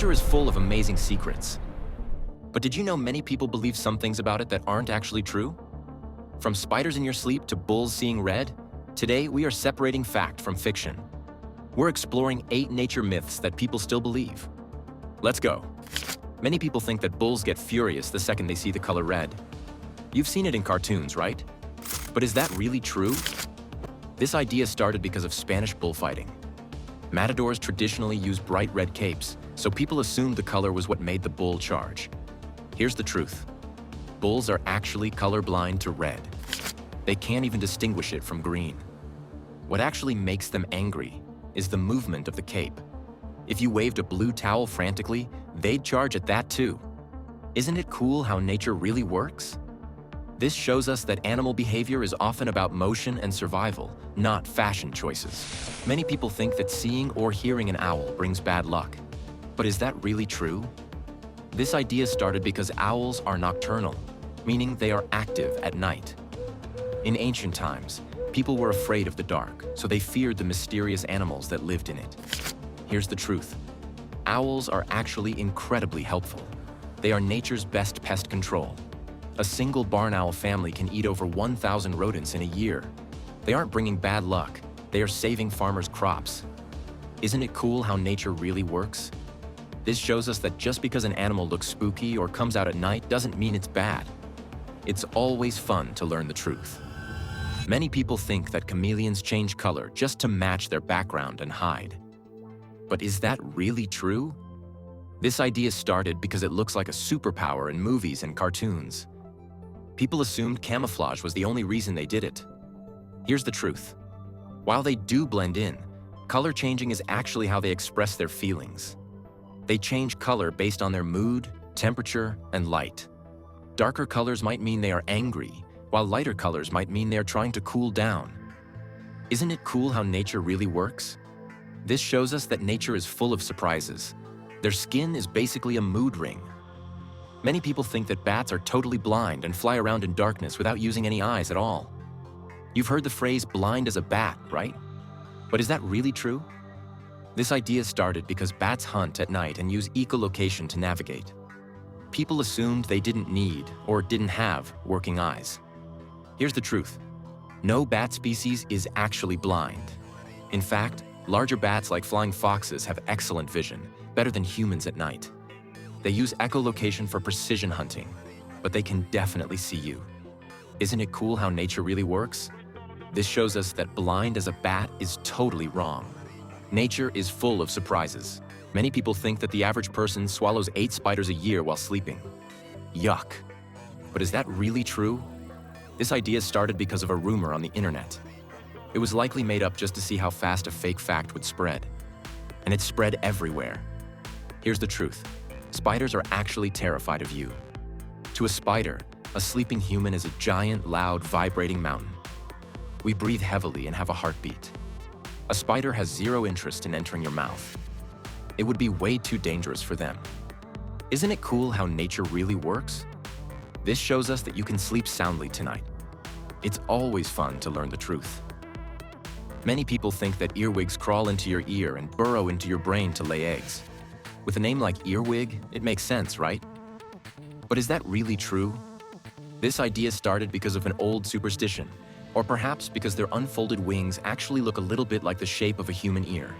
Nature is full of amazing secrets. But did you know many people believe some things about it that aren't actually true? From spiders in your sleep to bulls seeing red, today we are separating fact from fiction. We're exploring 8 nature myths that people still believe. Let's go. Many people think that bulls get furious the second they see the color red. You've seen it in cartoons, right? But is that really true? This idea started because of Spanish bullfighting. Matadors traditionally use bright red capes, so people assumed the color was what made the bull charge. Here's the truth. Bulls are actually colorblind to red. They can't even distinguish it from green. What actually makes them angry is the movement of the cape. If you waved a blue towel frantically, they'd charge at that too. Isn't it cool how nature really works? This shows us that animal behavior is often about motion and survival, not fashion choices. Many people think that seeing or hearing an owl brings bad luck. But is that really true? This idea started because owls are nocturnal, meaning they are active at night. In ancient times, people were afraid of the dark, so they feared the mysterious animals that lived in it. Here's the truth. Owls are actually incredibly helpful. They are nature's best pest control. A single barn owl family can eat over 1,000 rodents in a year. They aren't bringing bad luck. They are saving farmers' crops. Isn't it cool how nature really works? This shows us that just because an animal looks spooky or comes out at night doesn't mean it's bad. It's always fun to learn the truth. Many people think that chameleons change color just to match their background and hide. But is that really true? This idea started because it looks like a superpower in movies and cartoons. People assumed camouflage was the only reason they did it. Here's the truth. While they do blend in, color changing is actually how they express their feelings. They change color based on their mood, temperature, and light. Darker colors might mean they are angry, while lighter colors might mean they are trying to cool down. Isn't it cool how nature really works? This shows us that nature is full of surprises. Their skin is basically a mood ring. Many people think that bats are totally blind and fly around in darkness without using any eyes at all. You've heard the phrase blind as a bat, right? But is that really true? This idea started because bats hunt at night and use echolocation to navigate. People assumed they didn't need or didn't have working eyes. Here's the truth. No bat species is actually blind. In fact, larger bats like flying foxes have excellent vision, better than humans at night. They use echolocation for precision hunting, but they can definitely see you. Isn't it cool how nature really works? This shows us that blind as a bat is totally wrong. Nature is full of surprises. Many people think that the average person swallows 8 spiders a year while sleeping. Yuck. But is that really true? This idea started because of a rumor on the internet. It was likely made up just to see how fast a fake fact would spread. And it spread everywhere. Here's the truth. Spiders are actually terrified of you. To a spider, a sleeping human is a giant, loud, vibrating mountain. We breathe heavily and have a heartbeat. A spider has zero interest in entering your mouth. It would be way too dangerous for them. Isn't it cool how nature really works? This shows us that you can sleep soundly tonight. It's always fun to learn the truth. Many people think that earwigs crawl into your ear and burrow into your brain to lay eggs. With a name like earwig, it makes sense, right? But is that really true? This idea started because of an old superstition, or perhaps because their unfolded wings actually look a little bit like the shape of a human ear.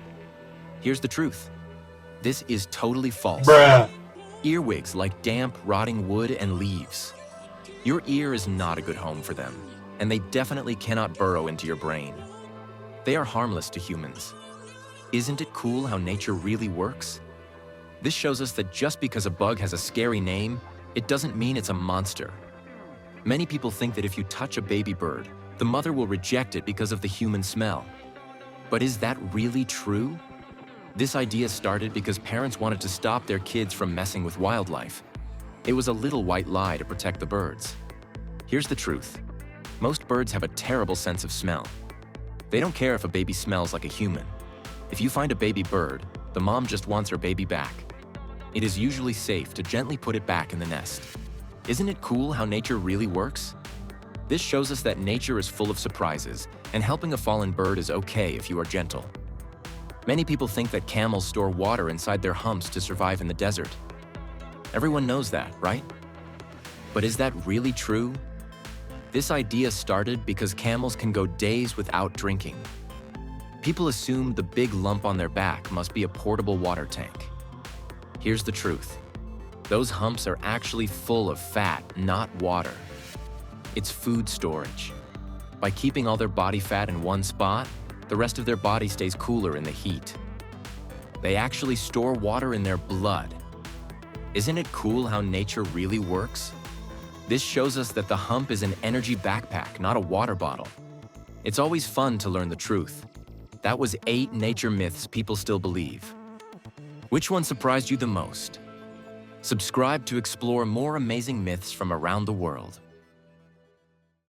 Here's the truth. This is totally false. Bruh. Earwigs like damp, rotting wood and leaves. Your ear is not a good home for them, and they definitely cannot burrow into your brain. They are harmless to humans. Isn't it cool how nature really works? This shows us that just because a bug has a scary name, it doesn't mean it's a monster. Many people think that if you touch a baby bird, the mother will reject it because of the human smell. But is that really true? This idea started because parents wanted to stop their kids from messing with wildlife. It was a little white lie to protect the birds. Here's the truth. Most birds have a terrible sense of smell. They don't care if a baby smells like a human. If you find a baby bird, the mom just wants her baby back. It is usually safe to gently put it back in the nest. Isn't it cool how nature really works? This shows us that nature is full of surprises, and helping a fallen bird is okay if you are gentle. Many people think that camels store water inside their humps to survive in the desert. Everyone knows that, right? But is that really true? This idea started because camels can go days without drinking. People assume the big lump on their back must be a portable water tank. Here's the truth. Those humps are actually full of fat, not water. It's food storage. By keeping all their body fat in one spot, the rest of their body stays cooler in the heat. They actually store water in their blood. Isn't it cool how nature really works? This shows us that the hump is an energy backpack, not a water bottle. It's always fun to learn the truth. That was 8 nature myths people still believe. Which one surprised you the most? Subscribe to explore more amazing myths from around the world.